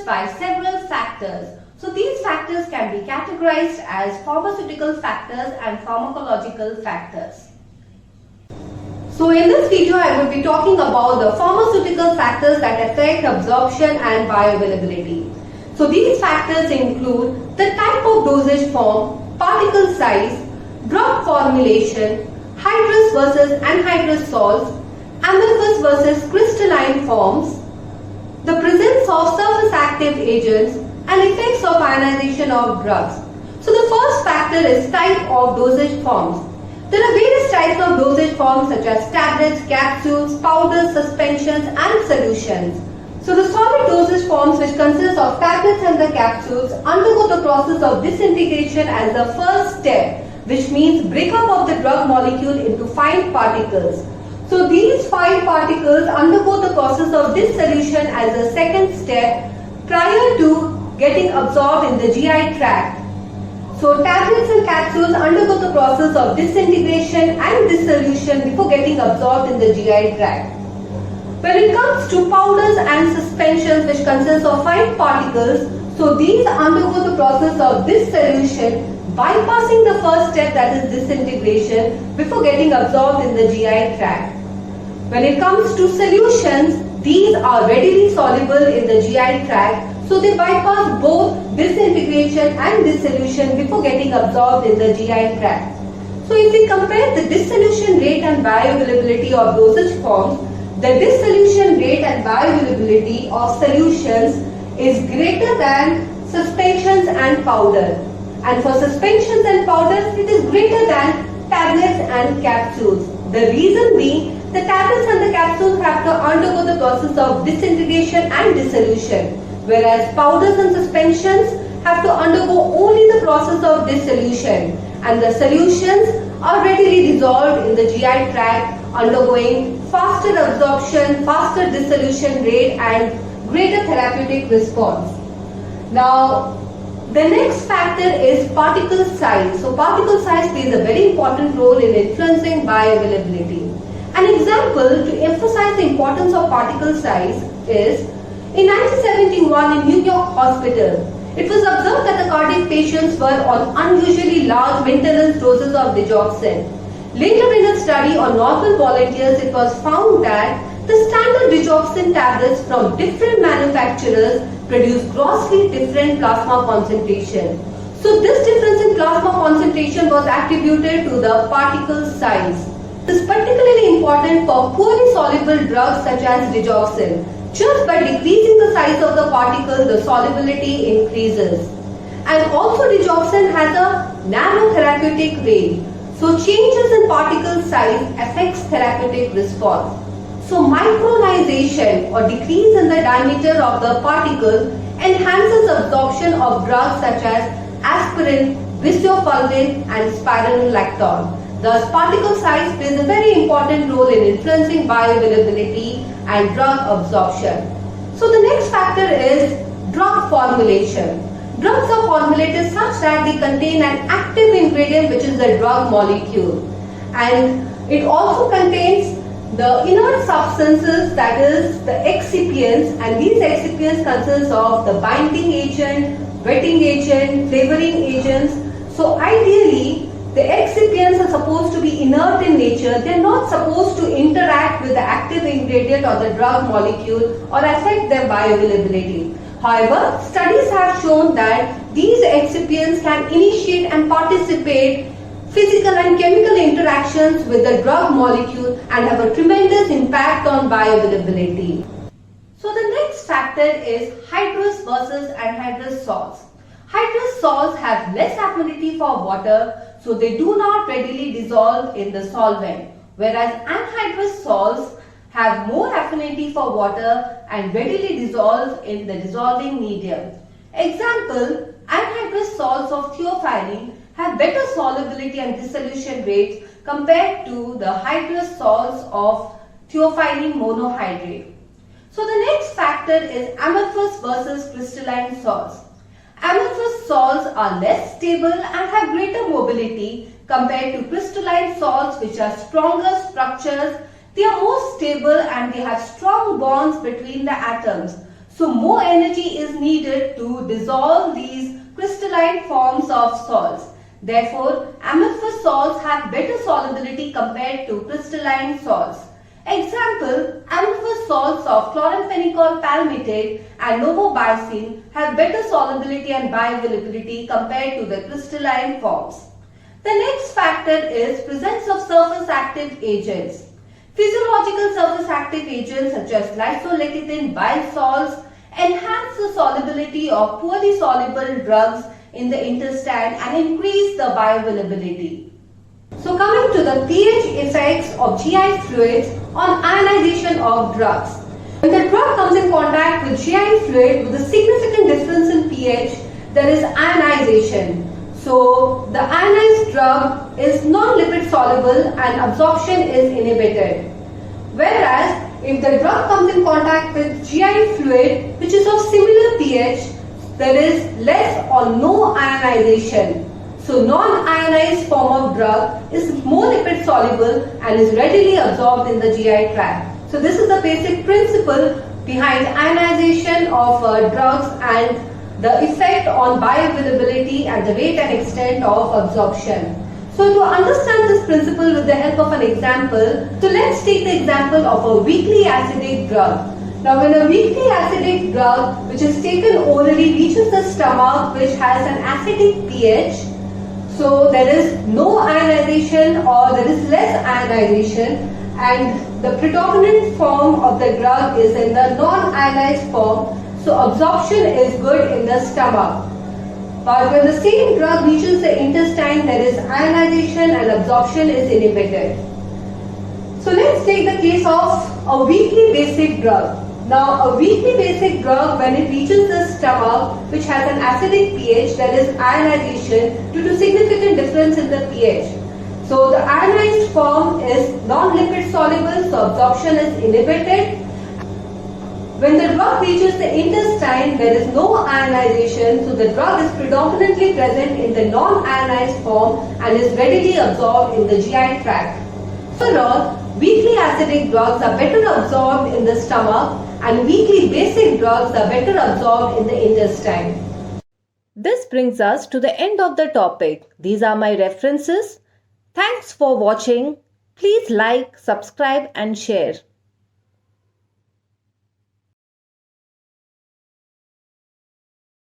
influenced by several factors. So these factors can be categorized as pharmaceutical factors and pharmacological factors. So in this video I will be talking about the pharmaceutical factors that affect absorption and bioavailability. So these factors include the type of dosage form, particle size, drug formulation, hydrous versus anhydrous salts, amorphous versus crystalline forms, the presence of surface active agents, and effects of ionization of drugs. So the first factor is type of dosage forms. There are various types of dosage forms such as tablets, capsules, powders, suspensions, and solutions. So the solid dosage forms, which consist of tablets and the capsules, undergo the process of disintegration as the first step, which means breakup of the drug molecule into fine particles. So these fine particles undergo the process of dissolution as the second step prior to getting absorbed in the GI tract. So tablets and capsules undergo the process of disintegration and dissolution before getting absorbed in the GI tract. When it comes to powders and suspensions, which consist of fine particles, so these undergo the process of dissolution, bypassing the first step, that is disintegration, before getting absorbed in the GI tract. When it comes to solutions, these are readily soluble in the GI tract, so they bypass both disintegration and dissolution before getting absorbed in the GI tract. So if we compare the dissolution rate and bioavailability of dosage forms, the dissolution rate and bioavailability of solutions is greater than suspensions and powder. And for suspensions and powders, it is greater than tablets and capsules. The reason being, the tablets and the capsules have to undergo the process of disintegration and dissolution, whereas powders and suspensions have to undergo only the process of dissolution, and the solutions are readily dissolved in the GI tract, undergoing faster absorption, faster dissolution rate, and greater therapeutic response. Now, the next factor is particle size. So particle size plays a very important role in influencing bioavailability. An example to emphasize the importance of particle size is in 1971 in New York hospital, it was observed that the cardiac patients were on unusually large maintenance doses of digoxin. Later in a study on normal volunteers, it was found that the standard digoxin tablets from different manufacturers produce grossly different plasma concentration. So this difference in plasma concentration was attributed to the particle size. This is particularly important for poorly soluble drugs such as digoxin. Just by decreasing the size of the particle, the solubility increases. And also digoxin has a narrow therapeutic range. So changes in particle size affects therapeutic response. So micronization or decrease in the diameter of the particle enhances absorption of drugs such as aspirin, bisulfulvin, and spironolactone. Thus, particle size plays a very important role in influencing bioavailability and drug absorption. So the next factor is drug formulation. Drugs are formulated such that they contain an active ingredient, which is the drug molecule, and it also contains the inert substances, that is the excipients, and these excipients consist of the binding agent, wetting agent, flavoring agents. So ideally, the excipients are supposed to be inert in nature. They are not supposed to interact with the active ingredient or the drug molecule or affect their bioavailability. However, studies have shown that these excipients can initiate and participate physical and chemical interactions with the drug molecule and have a tremendous impact on bioavailability. So the next factor is hydrous versus anhydrous salts. Hydrous salts have less affinity for water, so they do not readily dissolve in the solvent, whereas anhydrous salts have more affinity for water and readily dissolve in the dissolving medium. Example, anhydrous salts of theophylline have better solubility and dissolution rates compared to the hydrous salts of theophylline monohydrate. So the next factor is amorphous versus crystalline salts. Amorphous salts are less stable and have greater mobility compared to crystalline salts, which are stronger structures. They are more stable and they have strong bonds between the atoms. So more energy is needed to dissolve these crystalline forms of salts. Therefore, amorphous salts have better solubility compared to crystalline salts. Example, amorphous salts of chloramphenicol palmitate and novobicene have better solubility and bioavailability compared to the crystalline forms. The next factor is presence of surface active agents. Physiological surface active agents such as glycolecithin, bile salts enhance the solubility of poorly soluble drugs in the intestine and increase the bioavailability. So coming to the pH effects of GI fluids on ionization of drugs. When the drug comes in contact with GI fluid with a significant difference in pH, there is ionization. So the ionized drug is non-lipid soluble and absorption is inhibited. Whereas if the drug comes in contact with GI fluid which is of similar pH, there is less or no ionization. So non-ionized form of drug is more lipid soluble and is readily absorbed in the GI tract. So this is the basic principle behind ionization of drugs and the effect on bioavailability and the rate and extent of absorption. So to understand this principle with the help of an example, so let's take the example of a weakly acidic drug. Now when a weakly acidic drug which is taken orally reaches the stomach which has an acidic pH, so there is no ionization or there is less ionization, and the predominant form of the drug is in the non-ionized form, so absorption is good in the stomach. But when the same drug reaches the intestine, there is ionization and absorption is inhibited. So let's take the case of a weakly basic drug. Now a weakly basic drug, when it reaches the stomach which has an acidic pH, there is ionization due to significant difference in the pH. So the ionized form is non-lipid soluble, so absorption is inhibited. When the drug reaches the intestine, there is no ionization, so the drug is predominantly present in the non-ionized form and is readily absorbed in the GI tract. Overall, weakly acidic drugs are better absorbed in the stomach and weakly basic drugs are better absorbed in the intestine. This brings us to the end of the topic. These are my references. Thanks for watching. Please like, subscribe and share.